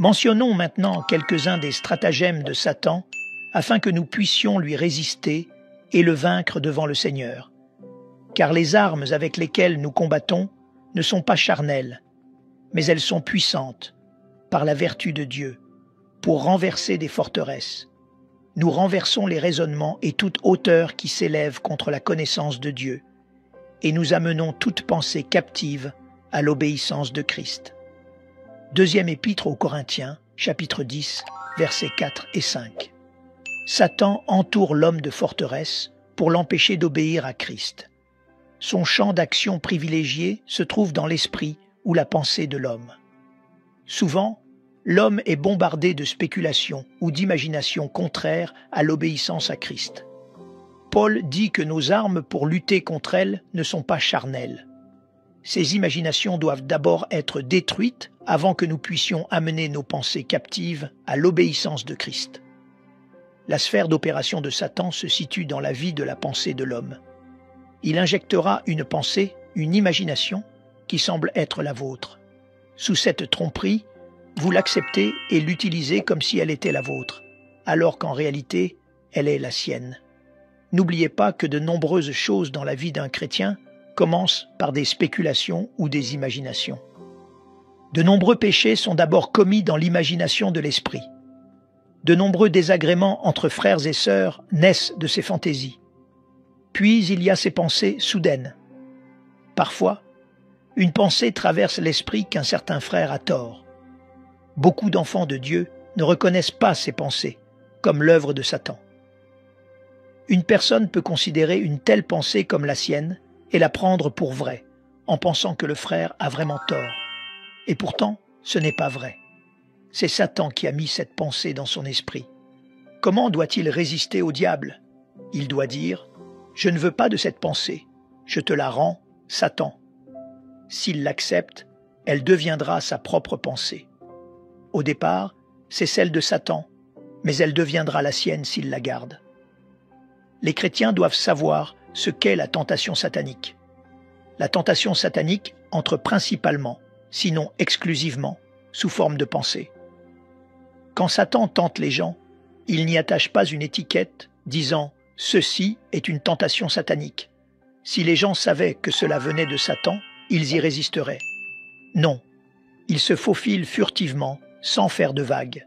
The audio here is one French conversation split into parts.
Mentionnons maintenant quelques-uns des stratagèmes de Satan afin que nous puissions lui résister et le vaincre devant le Seigneur. Car les armes avec lesquelles nous combattons ne sont pas charnelles, mais elles sont puissantes, par la vertu de Dieu, pour renverser des forteresses. Nous renversons les raisonnements et toute hauteur qui s'élève contre la connaissance de Dieu, et nous amenons toute pensée captive à l'obéissance de Christ. Deuxième épître aux Corinthiens, chapitre 10, versets 4 et 5. Satan entoure l'homme de forteresses pour l'empêcher d'obéir à Christ. Son champ d'action privilégié se trouve dans l'esprit ou la pensée de l'homme. Souvent, l'homme est bombardé de spéculations ou d'imaginations contraires à l'obéissance à Christ. Paul dit que nos armes pour lutter contre elles ne sont pas charnelles. Ces imaginations doivent d'abord être détruites avant que nous puissions amener nos pensées captives à l'obéissance de Christ. La sphère d'opération de Satan se situe dans la vie de la pensée de l'homme. Il injectera une pensée, une imagination, qui semble être la vôtre. Sous cette tromperie, vous l'acceptez et l'utilisez comme si elle était la vôtre, alors qu'en réalité, elle est la sienne. N'oubliez pas que de nombreuses choses dans la vie d'un chrétien commencent par des spéculations ou des imaginations. De nombreux péchés sont d'abord commis dans l'imagination de l'esprit. De nombreux désagréments entre frères et sœurs naissent de ces fantaisies. Puis il y a ces pensées soudaines. Parfois, une pensée traverse l'esprit qu'un certain frère a tort. Beaucoup d'enfants de Dieu ne reconnaissent pas ces pensées comme l'œuvre de Satan. Une personne peut considérer une telle pensée comme la sienne et la prendre pour vraie, en pensant que le frère a vraiment tort. Et pourtant, ce n'est pas vrai. C'est Satan qui a mis cette pensée dans son esprit. Comment doit-il résister au diable? Il doit dire « Je ne veux pas de cette pensée, je te la rends, Satan ». S'il l'accepte, elle deviendra sa propre pensée. Au départ, c'est celle de Satan, mais elle deviendra la sienne s'il la garde. Les chrétiens doivent savoir ce qu'est la tentation satanique. La tentation satanique entre principalement, sinon exclusivement, sous forme de pensée. Quand Satan tente les gens, il n'y attache pas une étiquette disant « ceci est une tentation satanique ». Si les gens savaient que cela venait de Satan, ils y résisteraient. Non, il se faufile furtivement, sans faire de vagues.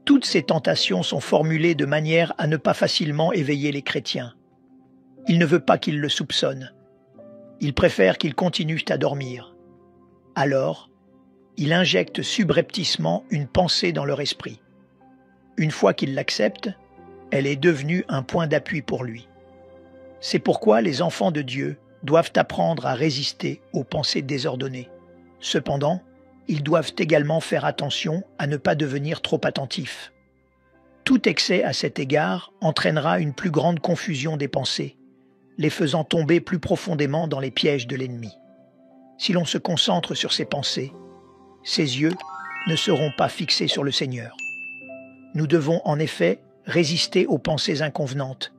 Toutes ces tentations sont formulées de manière à ne pas facilement éveiller les chrétiens. Il ne veut pas qu'ils le soupçonnent. Il préfère qu'ils continuent à dormir. Alors, il injecte subrepticement une pensée dans leur esprit. Une fois qu'ils l'acceptent, elle est devenue un point d'appui pour lui. C'est pourquoi les enfants de Dieu doivent apprendre à résister aux pensées désordonnées. Cependant, ils doivent également faire attention à ne pas devenir trop attentifs. Tout excès à cet égard entraînera une plus grande confusion des pensées, les faisant tomber plus profondément dans les pièges de l'ennemi. Si l'on se concentre sur ces pensées, ses yeux ne seront pas fixés sur le Seigneur. Nous devons en effet résister aux pensées inconvenantes,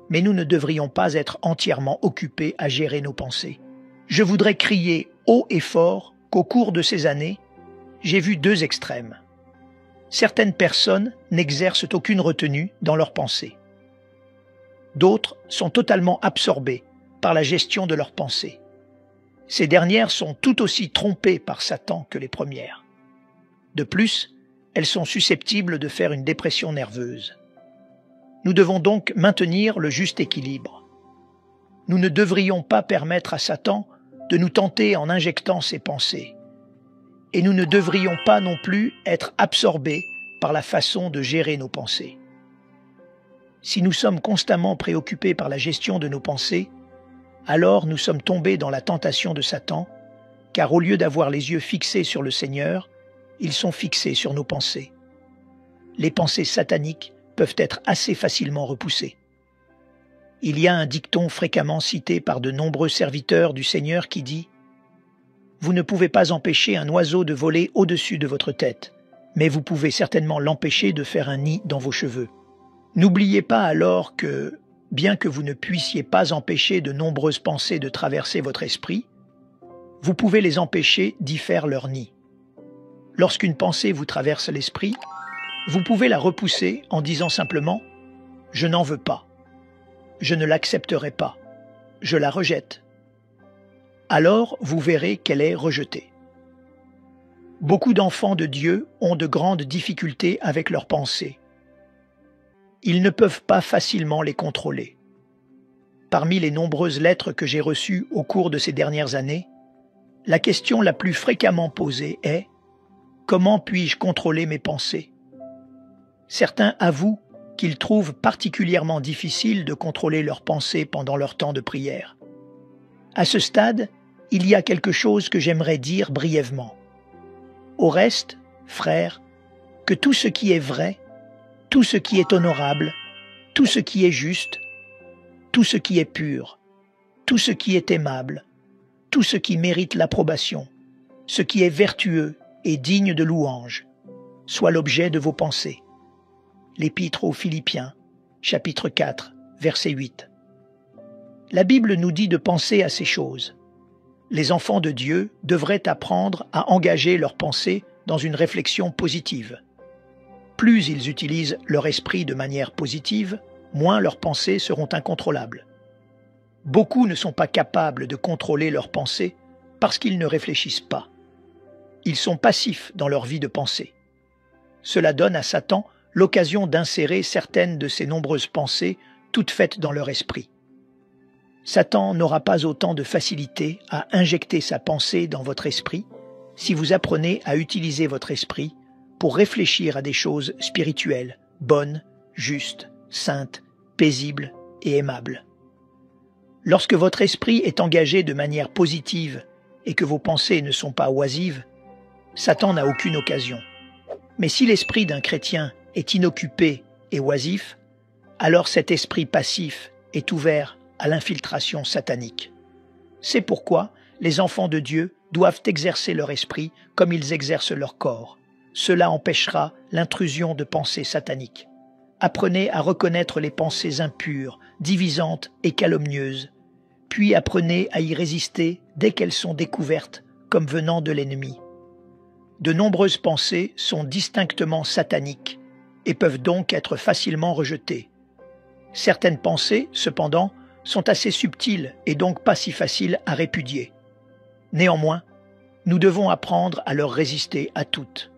mais nous ne devrions pas être entièrement occupés à gérer nos pensées. Je voudrais crier haut et fort qu'au cours de ces années, j'ai vu deux extrêmes. Certaines personnes n'exercent aucune retenue dans leurs pensées. D'autres sont totalement absorbées par la gestion de leurs pensées. Ces dernières sont tout aussi trompées par Satan que les premières. De plus, elles sont susceptibles de faire une dépression nerveuse. Nous devons donc maintenir le juste équilibre. Nous ne devrions pas permettre à Satan de nous tenter en injectant ses pensées. Et nous ne devrions pas non plus être absorbés par la façon de gérer nos pensées. Si nous sommes constamment préoccupés par la gestion de nos pensées, alors nous sommes tombés dans la tentation de Satan, car au lieu d'avoir les yeux fixés sur le Seigneur, ils sont fixés sur nos pensées. Les pensées sataniques peuvent être assez facilement repoussées. Il y a un dicton fréquemment cité par de nombreux serviteurs du Seigneur qui dit « Vous ne pouvez pas empêcher un oiseau de voler au-dessus de votre tête, mais vous pouvez certainement l'empêcher de faire un nid dans vos cheveux. » N'oubliez pas alors que, bien que vous ne puissiez pas empêcher de nombreuses pensées de traverser votre esprit, vous pouvez les empêcher d'y faire leur nid. Lorsqu'une pensée vous traverse l'esprit, vous pouvez la repousser en disant simplement « Je n'en veux pas. Je ne l'accepterai pas. Je la rejette. » Alors vous verrez qu'elle est rejetée. Beaucoup d'enfants de Dieu ont de grandes difficultés avec leurs pensées. Ils ne peuvent pas facilement les contrôler. Parmi les nombreuses lettres que j'ai reçues au cours de ces dernières années, la question la plus fréquemment posée est « Comment puis-je contrôler mes pensées ?» Certains avouent qu'ils trouvent particulièrement difficile de contrôler leurs pensées pendant leur temps de prière. À ce stade, il y a quelque chose que j'aimerais dire brièvement. Au reste, frères, que tout ce qui est vrai, tout ce qui est honorable, tout ce qui est juste, tout ce qui est pur, tout ce qui est aimable, tout ce qui mérite l'approbation, ce qui est vertueux et digne de louange, soit l'objet de vos pensées. L'Épître aux Philippiens, chapitre 4, verset 8. La Bible nous dit de penser à ces choses. Les enfants de Dieu devraient apprendre à engager leurs pensées dans une réflexion positive. Plus ils utilisent leur esprit de manière positive, moins leurs pensées seront incontrôlables. Beaucoup ne sont pas capables de contrôler leurs pensées parce qu'ils ne réfléchissent pas. Ils sont passifs dans leur vie de pensée. Cela donne à Satan l'occasion d'insérer certaines de ces nombreuses pensées toutes faites dans leur esprit. Satan n'aura pas autant de facilité à injecter sa pensée dans votre esprit si vous apprenez à utiliser votre esprit pour réfléchir à des choses spirituelles, bonnes, justes, saintes, paisibles et aimables. Lorsque votre esprit est engagé de manière positive et que vos pensées ne sont pas oisives, Satan n'a aucune occasion. Mais si l'esprit d'un chrétien est inoccupé et oisif, alors cet esprit passif est ouvert à l'infiltration satanique. C'est pourquoi les enfants de Dieu doivent exercer leur esprit comme ils exercent leur corps. Cela empêchera l'intrusion de pensées sataniques. Apprenez à reconnaître les pensées impures, divisantes et calomnieuses, puis apprenez à y résister dès qu'elles sont découvertes comme venant de l'ennemi. De nombreuses pensées sont distinctement sataniques et peuvent donc être facilement rejetées. Certaines pensées, cependant, sont assez subtiles et donc pas si faciles à répudier. Néanmoins, nous devons apprendre à leur résister à toutes.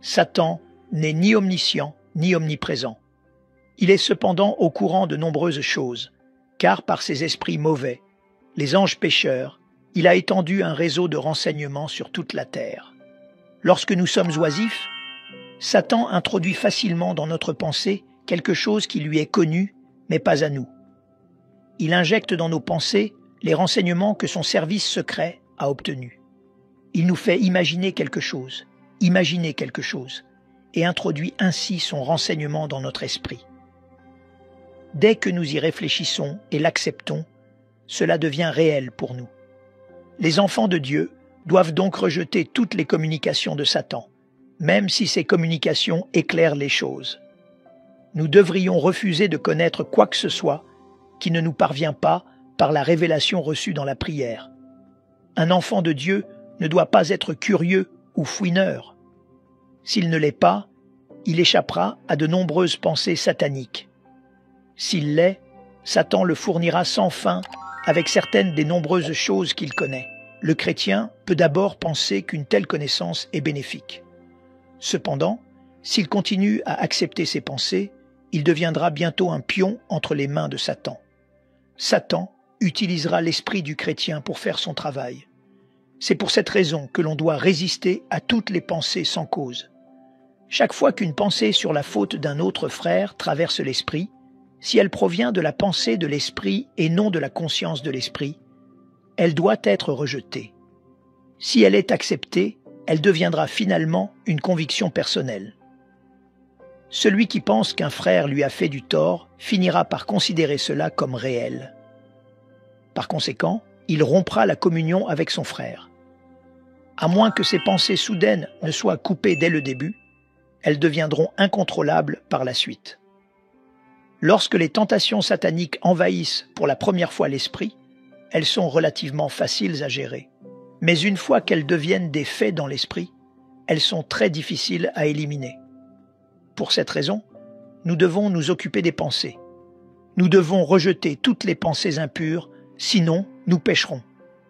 Satan n'est ni omniscient ni omniprésent. Il est cependant au courant de nombreuses choses, car par ses esprits mauvais, les anges pécheurs, il a étendu un réseau de renseignements sur toute la terre. Lorsque nous sommes oisifs, Satan introduit facilement dans notre pensée quelque chose qui lui est connu, mais pas à nous. Il injecte dans nos pensées les renseignements que son service secret a obtenus. Il nous fait imaginer quelque chose, et introduit ainsi son renseignement dans notre esprit. Dès que nous y réfléchissons et l'acceptons, cela devient réel pour nous. Les enfants de Dieu doivent donc rejeter toutes les communications de Satan, même si ces communications éclairent les choses. Nous devrions refuser de connaître quoi que ce soit qui ne nous parvient pas par la révélation reçue dans la prière. Un enfant de Dieu ne doit pas être curieux ou fouineur. S'il ne l'est pas, il échappera à de nombreuses pensées sataniques. S'il l'est, Satan le fournira sans fin avec certaines des nombreuses choses qu'il connaît. Le chrétien peut d'abord penser qu'une telle connaissance est bénéfique. Cependant, s'il continue à accepter ces pensées, il deviendra bientôt un pion entre les mains de Satan. Satan utilisera l'esprit du chrétien pour faire son travail. C'est pour cette raison que l'on doit résister à toutes les pensées sans cause. Chaque fois qu'une pensée sur la faute d'un autre frère traverse l'esprit, si elle provient de la pensée de l'esprit et non de la conscience de l'esprit, elle doit être rejetée. Si elle est acceptée, elle deviendra finalement une conviction personnelle. Celui qui pense qu'un frère lui a fait du tort finira par considérer cela comme réel. Par conséquent, il rompra la communion avec son frère. À moins que ces pensées soudaines ne soient coupées dès le début, elles deviendront incontrôlables par la suite. Lorsque les tentations sataniques envahissent pour la première fois l'esprit, elles sont relativement faciles à gérer. Mais une fois qu'elles deviennent des faits dans l'esprit, elles sont très difficiles à éliminer. Pour cette raison, nous devons nous occuper des pensées. Nous devons rejeter toutes les pensées impures, sinon nous pécherons.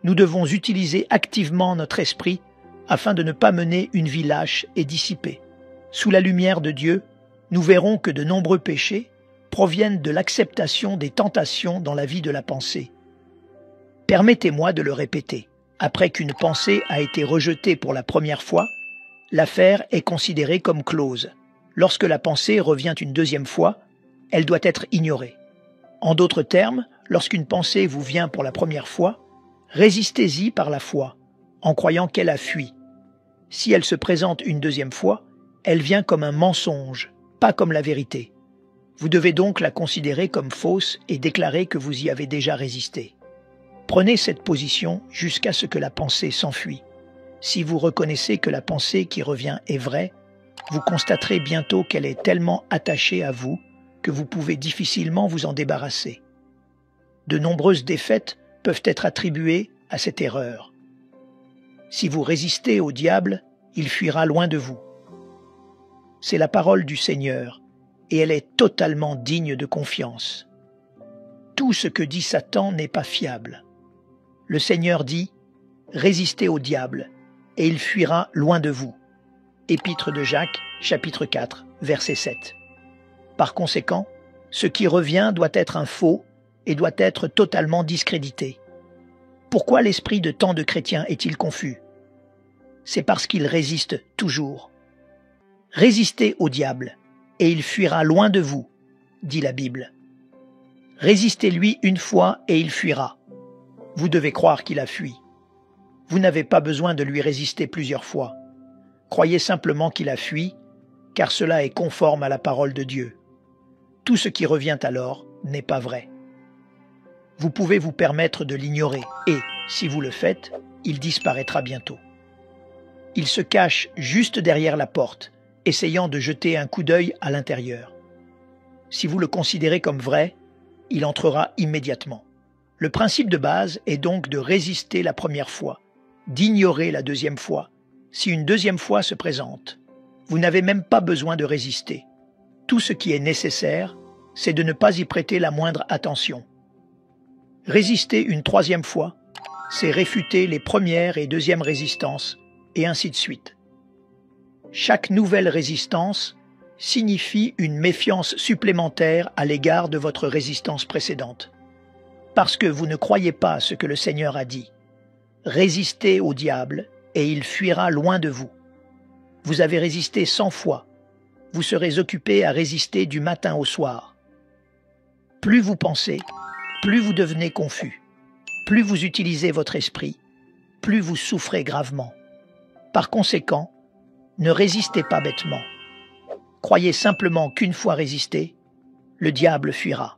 Nous devons utiliser activement notre esprit afin de ne pas mener une vie lâche et dissipée. Sous la lumière de Dieu, nous verrons que de nombreux péchés proviennent de l'acceptation des tentations dans la vie de la pensée. Permettez-moi de le répéter. Après qu'une pensée a été rejetée pour la première fois, l'affaire est considérée comme close. Lorsque la pensée revient une deuxième fois, elle doit être ignorée. En d'autres termes, lorsqu'une pensée vous vient pour la première fois, résistez-y par la foi, en croyant qu'elle a fui. Si elle se présente une deuxième fois, elle vient comme un mensonge, pas comme la vérité. Vous devez donc la considérer comme fausse et déclarer que vous y avez déjà résisté. Prenez cette position jusqu'à ce que la pensée s'enfuit. Si vous reconnaissez que la pensée qui revient est vraie, vous constaterez bientôt qu'elle est tellement attachée à vous que vous pouvez difficilement vous en débarrasser. De nombreuses défaites peuvent être attribuées à cette erreur. Si vous résistez au diable, il fuira loin de vous. C'est la parole du Seigneur, et elle est totalement digne de confiance. Tout ce que dit Satan n'est pas fiable. Le Seigneur dit « Résistez au diable, et il fuira loin de vous ». Épître de Jacques, chapitre 4, verset 7. Par conséquent, ce qui revient doit être un faux et doit être totalement discrédité. Pourquoi l'esprit de tant de chrétiens est-il confus? C'est parce qu'il résiste toujours. Résistez au diable, et il fuira loin de vous, dit la Bible. Résistez-lui une fois et il fuira. Vous devez croire qu'il a fui. Vous n'avez pas besoin de lui résister plusieurs fois. Croyez simplement qu'il a fui, car cela est conforme à la parole de Dieu. Tout ce qui revient alors n'est pas vrai. Vous pouvez vous permettre de l'ignorer et, si vous le faites, il disparaîtra bientôt. Il se cache juste derrière la porte, essayant de jeter un coup d'œil à l'intérieur. Si vous le considérez comme vrai, il entrera immédiatement. Le principe de base est donc de résister la première fois, d'ignorer la deuxième fois. Si une deuxième fois se présente, vous n'avez même pas besoin de résister. Tout ce qui est nécessaire, c'est de ne pas y prêter la moindre attention. Résister une troisième fois, c'est réfuter les premières et deuxièmes résistances, et ainsi de suite. Chaque nouvelle résistance signifie une méfiance supplémentaire à l'égard de votre résistance précédente. Parce que vous ne croyez pas ce que le Seigneur a dit. Résistez au diable et il fuira loin de vous. Vous avez résisté 100 fois. Vous serez occupé à résister du matin au soir. Plus vous pensez, plus vous devenez confus. Plus vous utilisez votre esprit, plus vous souffrez gravement. Par conséquent, ne résistez pas bêtement. Croyez simplement qu'une fois résisté, le diable fuira.